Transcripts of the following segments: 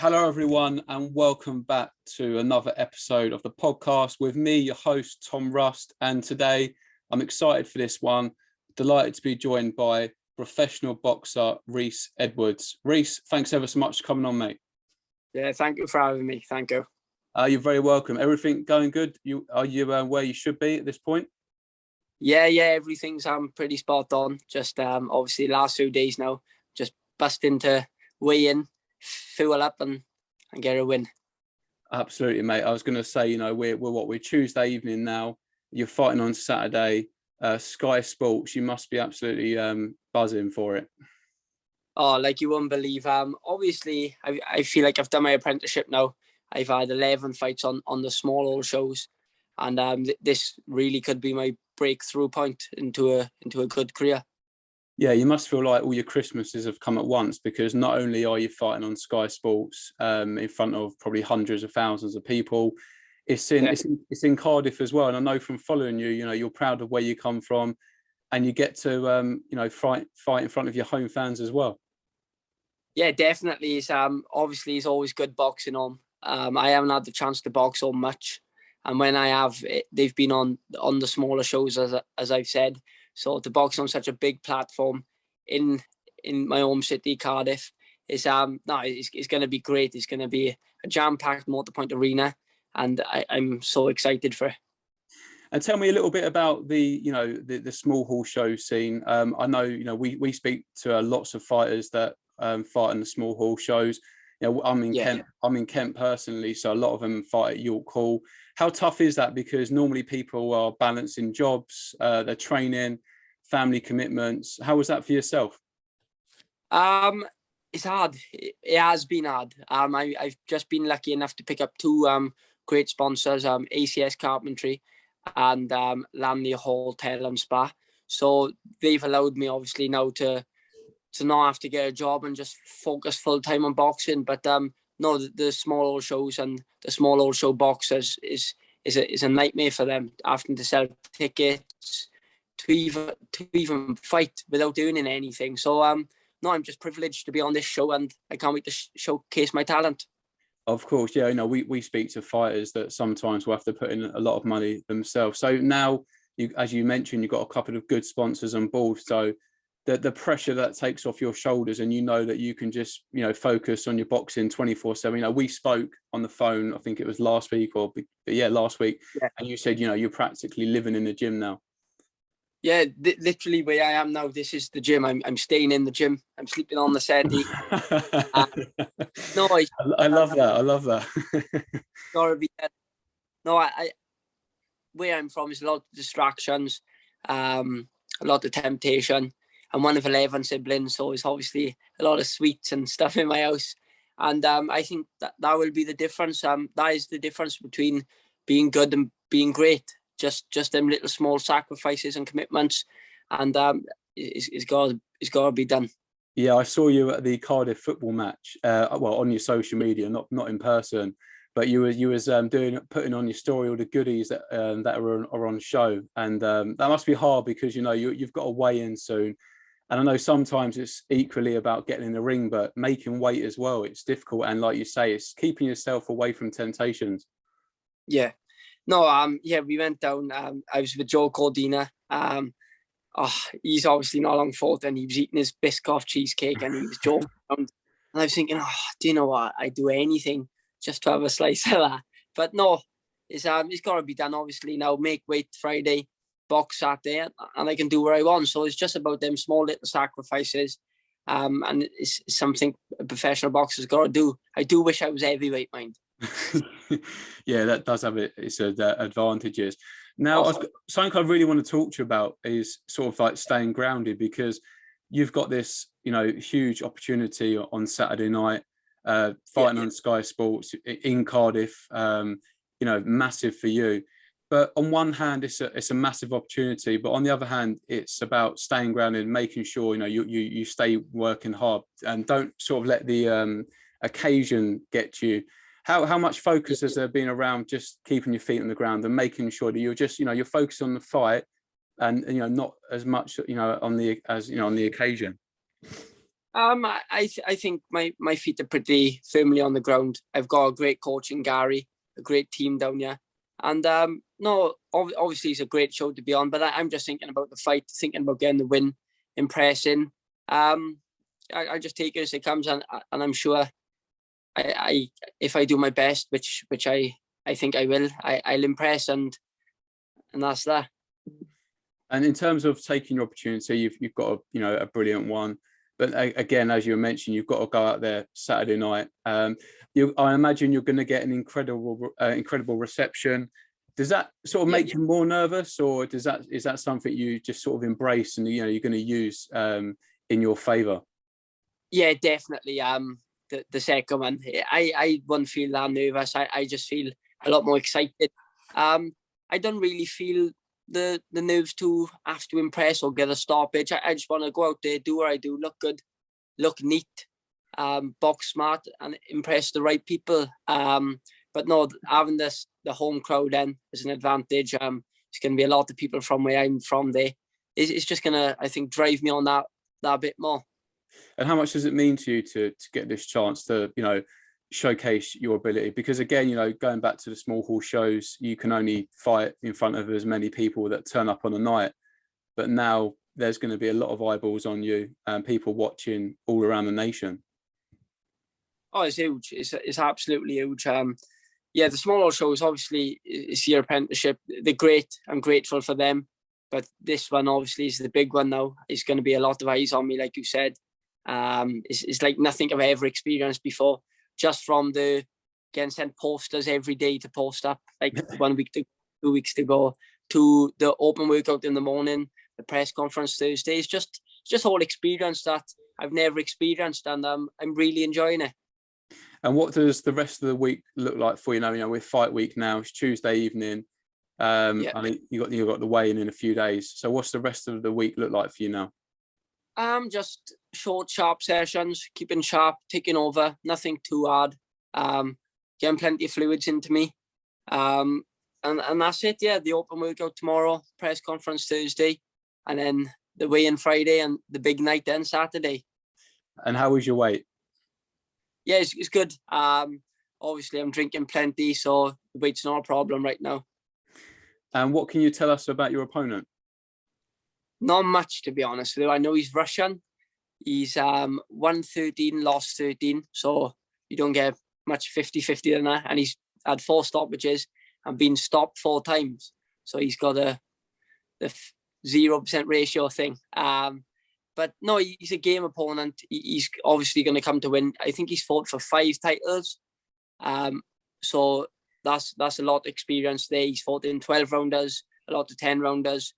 Hello, everyone, and welcome back to another episode of the podcast with me, your host, Tom Rust. And today I'm excited for this one. Delighted to be joined by professional boxer Rhys Edwards. Rhys, thanks ever so much for coming on, mate. Yeah, thank you for having me. Thank you. You're very welcome. Everything going good? Are you where you should be at this point? Yeah, everything's pretty spot on. Just obviously last few days now, just bust into weigh in, fuel up and get a win. Absolutely, mate. I was going to say, we're Tuesday evening now. You're fighting on Saturday. Sky Sports. You must be absolutely buzzing for it. Oh, like you wouldn't believe. Obviously, I feel like I've done my apprenticeship now. I've had 11 fights on the small old shows, and this really could be my breakthrough point into a good career. Yeah, you must feel like all your Christmases have come at once, because not only are you fighting on Sky Sports in front of probably hundreds of thousands of people, it's in Cardiff as well. And I know from following you, you're proud of where you come from, and you get to fight in front of your home fans as well. Yeah, definitely. Obviously it's always good boxing on. I haven't had the chance to box on much, and when I have, they've been on the smaller shows, as I've said. So to box on such a big platform in my home city, Cardiff, it's going to be great. It's going to be a jam-packed multi-point arena, and I'm so excited for it. And tell me a little bit about the small hall show scene. I know we speak to lots of fighters that fight in the small hall shows. I'm in Kent. I'm in Kent personally, so a lot of them fight at York Hall. How tough is that? Because normally people are balancing jobs, they're training, family commitments. How was that for yourself? It's hard. It has been hard. I've just been lucky enough to pick up two great sponsors, ACS Carpentry and Lanley Hotel and Spa. So they've allowed me obviously now to not have to get a job and just focus full time on boxing. But no, the small old shows and the small old show boxers is a nightmare for them, having to sell tickets to even fight without doing anything. So no, I'm just privileged to be on this show, and I can't wait to showcase my talent. Of course, yeah. We speak to fighters that sometimes will have to put in a lot of money themselves. So now, as you mentioned, you've got a couple of good sponsors on board. So the pressure that takes off your shoulders, and that you can just focus on your boxing 24/7. We spoke on the phone, I think it was last week last week, and you said you're practically living in the gym now. Yeah, literally where I am now, this is the gym. I'm staying in the gym. I'm sleeping on the settee. I love that. I love that. Gotta be. No, I where I'm from is a lot of distractions, a lot of temptation. I'm one of 11 siblings, so it's obviously a lot of sweets and stuff in my house. And I think that will be the difference. That is the difference between being good and being great. Just them little small sacrifices and commitments, and it's got to be done. Yeah, I saw you at the Cardiff football match. On your social media, not in person, but you was putting on your story all the goodies that are on show, and that must be hard because you've got to weigh in soon. And I know sometimes it's equally about getting in the ring, but making weight as well, it's difficult. And like you say, it's keeping yourself away from temptations. Yeah. No, we went down. I was with Joe Cordina. He's obviously not long fought, and he was eating his Biscoff cheesecake, and he was joking around. And I was thinking, do you know what? I'd do anything just to have a slice of that. But no, it's got to be done. Obviously now, make weight Friday, box Saturday, and I can do what I want. So it's just about them small little sacrifices, and it's something a professional boxer's got to do. I do wish I was heavyweight, mind. Yeah, that does have its advantages. Now, something I really want to talk to you about is sort of like staying grounded, because you've got this, huge opportunity on Saturday night, fighting on Sky Sports in Cardiff. Massive for you. But on one hand, it's a massive opportunity, but on the other hand, it's about staying grounded and making sure you stay working hard and don't sort of let the occasion get you. How much focus has there been around just keeping your feet on the ground and making sure that you're just you're focused on the fight and not as much on the occasion? I think my feet are pretty firmly on the ground. I've got a great coach in Gary, a great team down here, and no, obviously it's a great show to be on. But I'm just thinking about the fight, thinking about getting the win, impressing. I just take it as it comes, and I'm sure I if I do my best, which I think I will, I'll impress, and that's that. And in terms of taking your opportunity, you've got a brilliant one. But again, as you mentioned, you've got to go out there Saturday night. I imagine you're going to get an incredible reception. Does that sort of make you more nervous, or is that something you just sort of embrace and you're going to use in your favour? Yeah, definitely. The second one, I wouldn't feel that nervous. I just feel a lot more excited. I don't really feel the nerves to have to impress or get a stoppage. I just want to go out there, do what I do, look good, look neat, box smart, and impress the right people. But no, having the home crowd then is an advantage. It's going to be a lot of people from where I'm from there. It's just going to, I think, drive me on that bit more. And how much does it mean to you to get this chance to, showcase your ability? Because again, going back to the small hall shows, you can only fight in front of as many people that turn up on a night. But now there's going to be a lot of eyeballs on you and people watching all around the nation. Oh, it's huge. It's absolutely huge. Yeah, the small hall shows, obviously, it's your apprenticeship. They're great. I'm grateful for them. But this one, obviously, is the big one now. It's going to be a lot of eyes on me, like you said. It's like nothing I've ever experienced before. Just from the getting sent posters every day to post up, like 1 week to 2 weeks to go, to the open workout in the morning, the press conference Thursday. It's just all experience that I've never experienced, and I'm really enjoying it. And what does the rest of the week look like for you now? We're fight week now. It's Tuesday evening. I mean, you got the weigh-in in a few days. So what's the rest of the week look like for you now? Just short, sharp sessions, keeping sharp, taking over, nothing too hard. Getting plenty of fluids into me. And that's it, yeah. The open workout tomorrow, press conference Thursday, and then the weigh-in Friday and the big night then Saturday. And how was your weight? Yeah, it's good. Obviously I'm drinking plenty, so the weight's not a problem right now. And what can you tell us about your opponent? Not much, to be honest with you. I know he's Russian. He's won 13, lost 13. So you don't get much 50-50 than that. And he's had 4 stoppages and been stopped 4 times. So he's got the 0% ratio thing. But no, he's a game opponent. He's obviously going to come to win. I think he's fought for 5 titles. So that's a lot of experience there. He's fought in 12 rounders, a lot of 10 rounders.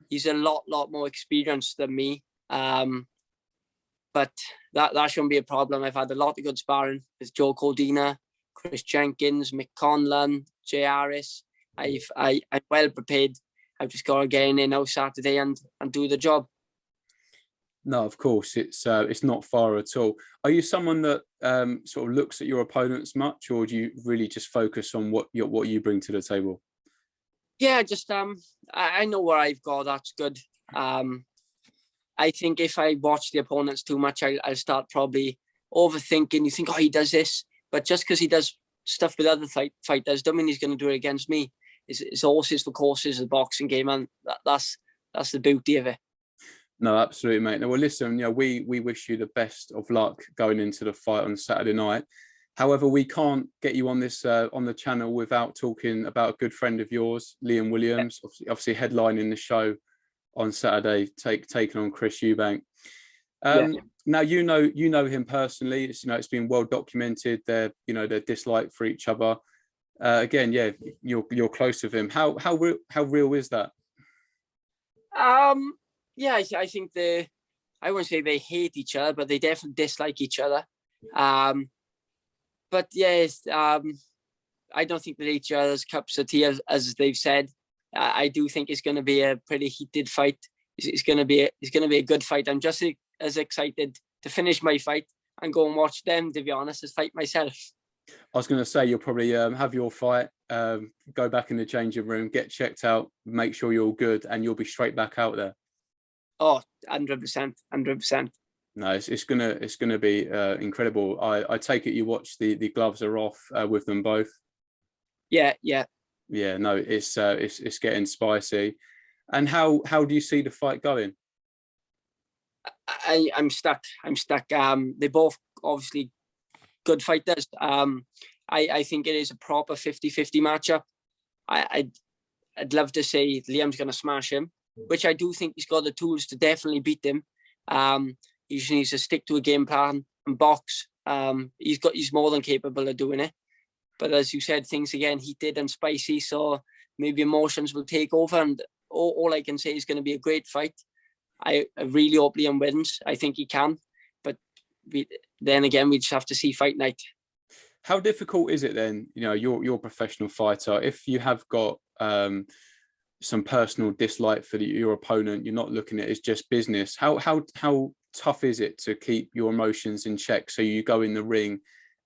He's a lot more experienced than me. But that shouldn't be a problem. I've had a lot of good sparring with Joe Cordina, Chris Jenkins, Mick Conlon, Jay Harris. I'm well prepared. I've just got to get in there now Saturday and do the job. No, of course, it's not far at all. Are you someone that sort of looks at your opponents much, or do you really just focus on what you bring to the table? Yeah, just I know where I've got. That's good. I think if I watch the opponents too much, I'll start probably overthinking. You think, oh, he does this, but just because he does stuff with other fighters, don't mean he's going to do it against me. It's horses for courses, the boxing game, and that's the beauty of it. No, absolutely, mate. No, well, listen, we wish you the best of luck going into the fight on Saturday night. However, we can't get you on this on the channel without talking about a good friend of yours, Liam Williams, obviously headlining the show on Saturday, taking on Chris Eubank. Now you know him personally. It's been well documented their dislike for each other. Again, yeah, you're close with him. How real is that? Yeah, I think I wouldn't say they hate each other, but they definitely dislike each other. But yes, I don't think that each other's cups of tea, as they've said. I do think it's going to be a pretty heated fight. It's going to be a good fight. I'm just as excited to finish my fight and go and watch them, to be honest, as fight myself. I was going to say you'll probably have your fight, go back in the changing room, get checked out, make sure you're all good, and you'll be straight back out there. Oh, 100%, 100%. No, it's gonna be incredible. I take it you watch the gloves are off with them both. Yeah. Yeah, no, it's getting spicy. And how do you see the fight going? I'm stuck. They're both obviously good fighters. I think it is a proper 50-50 matchup. I'd love to say Liam's going to smash him, which I do think he's got the tools to definitely beat him. He just needs to stick to a game plan and box. He's more than capable of doing it. But as you said, things again heated and spicy, so maybe emotions will take over. And all I can say is going to be a great fight. I really hope Liam wins. I think he can, but then again, we just have to see fight night. How difficult is it then? You know, you're a professional fighter. If you have got some personal dislike for your opponent, you're not looking at it as just business. How tough is it to keep your emotions in check so you go in the ring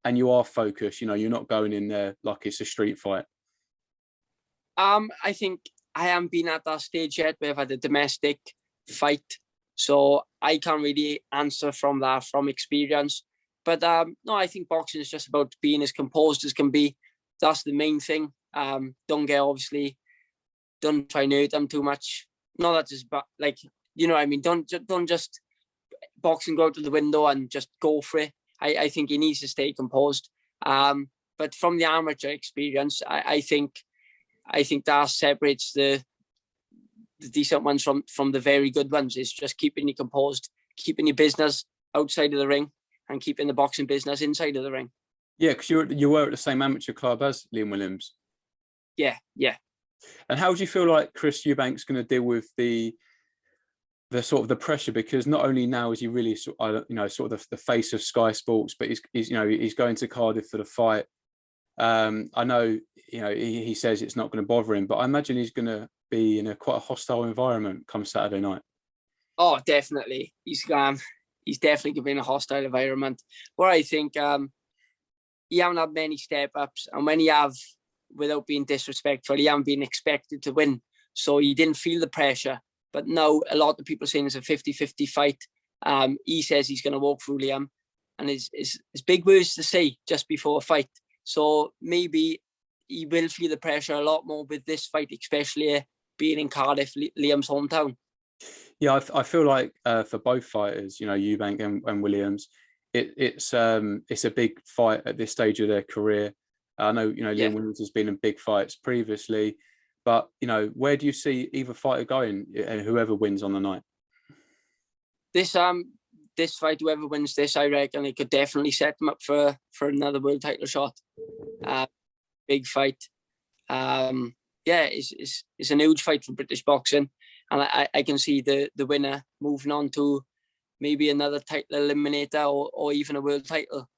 and you are focused? You know, you're not going in there like it's a street fight. I think I haven't been at that stage yet where I've had a domestic fight, so I can't really answer from experience. But no, I think boxing is just about being as composed as can be. That's the main thing. Don't try and hurt them too much. No, that's just like, you know what I mean. Don't just box and go out to the window and just go for it. I think he needs to stay composed. But from the amateur experience, I think that separates the decent ones from the very good ones. Is just keeping you composed, keeping your business outside of the ring, and keeping the boxing business inside of the ring. Yeah, because you were at the same amateur club as Liam Williams. Yeah. And how do you feel like Chris Eubank's going to deal with the sort of the pressure? Because not only now is he really sort of the face of Sky Sports, but he's going to Cardiff for the fight. I know he says it's not going to bother him, but I imagine he's going to be in quite a hostile environment come Saturday night. Oh, definitely. He's definitely going to be in a hostile environment. Where I think you haven't had many step ups, and when you have, without being disrespectful, you haven't been expected to win, so you didn't feel the pressure. But now a lot of people are saying it's a 50-50 fight. He says he's going to walk through Liam, and it's big words to say just before a fight. So maybe he will feel the pressure a lot more with this fight, especially being in Cardiff, Liam's hometown. Yeah, I feel like for both fighters, Eubank and Williams, it's a big fight at this stage of their career. I know, Liam Williams has been in big fights previously, but where do you see either fighter going, and whoever wins on the night? This fight, whoever wins this, I reckon it could definitely set them up for another world title shot. Big fight. It's a huge fight for British boxing, and I can see the winner moving on to maybe another title eliminator or even a world title.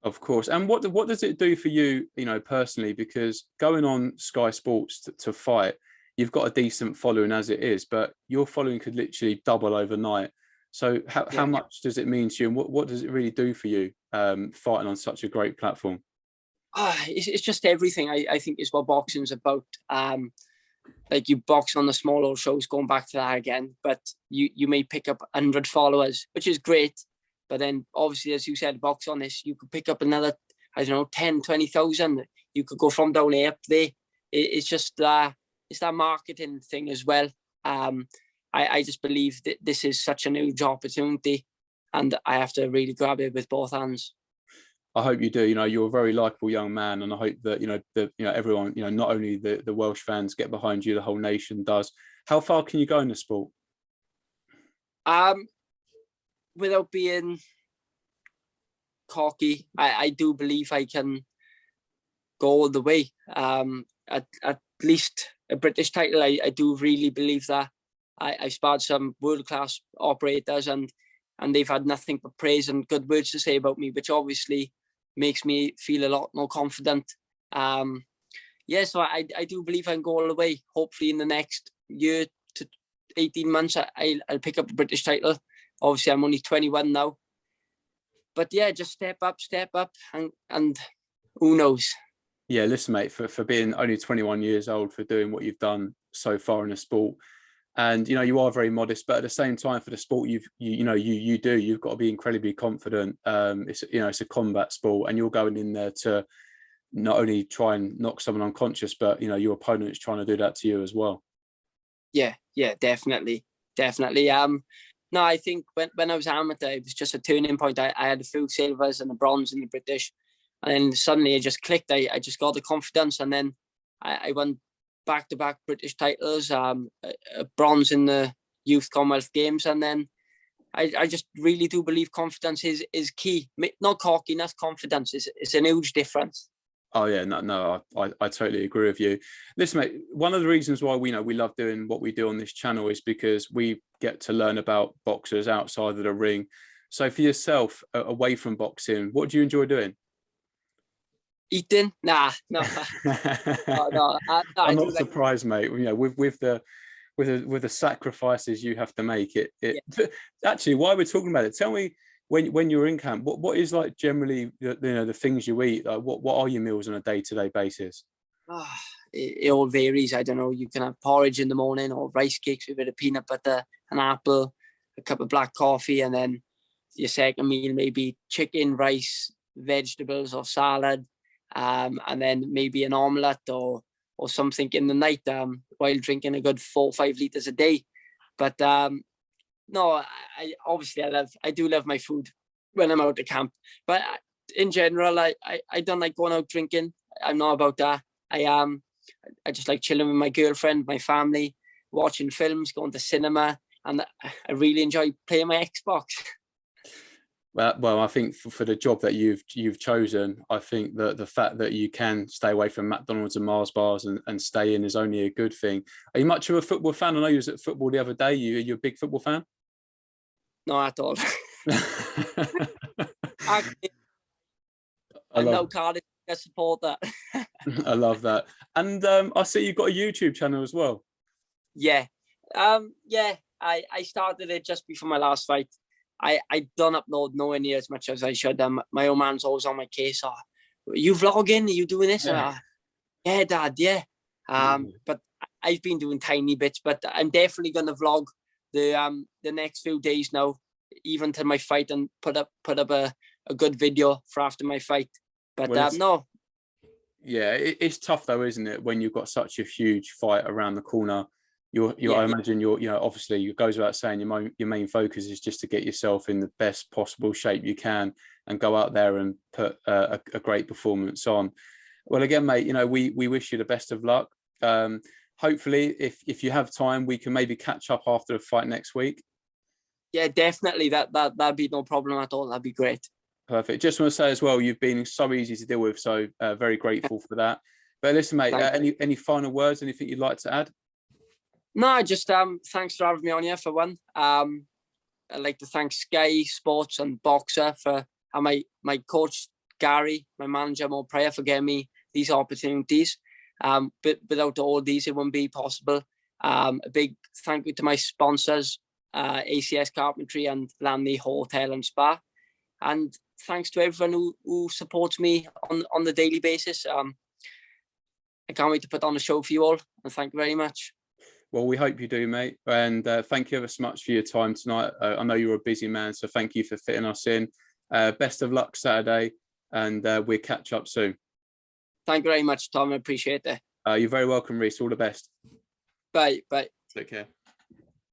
Of course. And what does it do for you, personally? Because going on Sky Sports to fight, you've got a decent following as it is, but your following could literally double overnight. So how much does it mean to you, and what does it really do for you fighting on such a great platform? It's just everything. I think is what boxing's about. Like, you box on the small old shows, going back to that again, but you may pick up 100 followers, which is great. But then obviously, as you said, box on this, you could pick up another, 10, 20,000. You could go from down here up there. It's just it's that marketing thing as well. I just believe that this is such a huge opportunity, and I have to really grab it with both hands. I hope you do. You're a very likable young man, and I hope that everyone, not only the Welsh fans get behind you, the whole nation does. How far can you go in the sport? Without being cocky, I do believe I can go all the way. At least a British title. I do really believe that. I sparred some world-class operators, and they've had nothing but praise and good words to say about me, which obviously makes me feel a lot more confident. So I do believe I can go all the way. Hopefully in the next year to 18 months, I'll pick up a British title. Obviously, I'm only 21 now. But yeah, just step up, and who knows? Yeah, listen, mate, for being only 21 years old, for doing what you've done so far in the sport, And you are very modest, but at the same time, for the sport you've got to be incredibly confident. It's a combat sport, and you're going in there to not only try and knock someone unconscious, but your opponent's trying to do that to you as well. Yeah, definitely. No, I think when I was amateur, it was just a turning point. I had a few silvers and a bronze in the British, and then suddenly it just clicked. I just got the confidence, and then I won back-to-back British titles, a bronze in the Youth Commonwealth Games, and then I just really do believe confidence is key. Not cockiness, confidence is a huge difference. Oh yeah, no, I totally agree with you. Listen, mate, one of the reasons why we love doing what we do on this channel is because we get to learn about boxers outside of the ring. So for yourself, away from boxing, what do you enjoy doing? Eating? Nah, no. I'm not surprised, mate. With the sacrifices you have to make, actually, while we're talking about it, tell me, when you're in camp, what is like generally the things you eat? Like what are your meals on a day-to-day basis? It all varies. I don't know. You can have porridge in the morning, or rice cakes with a bit of peanut butter, an apple, a cup of black coffee, and then your second meal maybe chicken, rice, vegetables, or salad. And then maybe an omelette or something in the night, while drinking a good 4 or 5 liters a day. But no, I do love my food when I'm out at camp. But in general, I don't like going out drinking. I'm not about that. I just like chilling with my girlfriend, my family, watching films, going to cinema, and I really enjoy playing my Xbox. Well, I think for the job that you've chosen, I think that the fact that you can stay away from McDonald's and Mars bars and stay in is only a good thing. Are you much of a football fan? I know you was at football the other day. You're a big football fan? Not at all. Actually, I love Cardiff. I support that. I love that. And I see you've got a YouTube channel as well. Yeah. I started it just before my last fight. I don't upload nowhere near as much as I should. My old man's always on my case. Are you vlogging? Are you doing this? Yeah, yeah, Dad, yeah. But I've been doing tiny bits, but I'm definitely going to vlog the next few days now, even to my fight, and put up a good video for after my fight. But no. Yeah, it's tough though, isn't it? When you've got such a huge fight around the corner. I imagine obviously it goes without saying your main focus is just to get yourself in the best possible shape you can and go out there and put a great performance on. Well, again, mate, we wish you the best of luck. Hopefully, if you have time, we can maybe catch up after the fight next week. Yeah, definitely. That'd be no problem at all. That'd be great. Perfect. Just want to say as well, you've been so easy to deal with, so very grateful for that. But listen, mate, any final words? Anything you'd like to add? No, just thanks for having me on here for one. I'd like to thank Sky Sports and Boxer and my coach Gary, my manager Mo Prayer, for giving me these opportunities. But without all these, it wouldn't be possible. A big thank you to my sponsors, ACS Carpentry and Lanley Hotel and Spa, and thanks to everyone who supports me on the daily basis. I can't wait to put on a show for you all, and thank you very much. Well, we hope you do, mate. And thank you ever so much for your time tonight. I know you're a busy man, so thank you for fitting us in. Best of luck Saturday, and we'll catch up soon. Thank you very much, Tom. I appreciate it. You're very welcome, Rhys. All the best. Bye. Bye. Take care.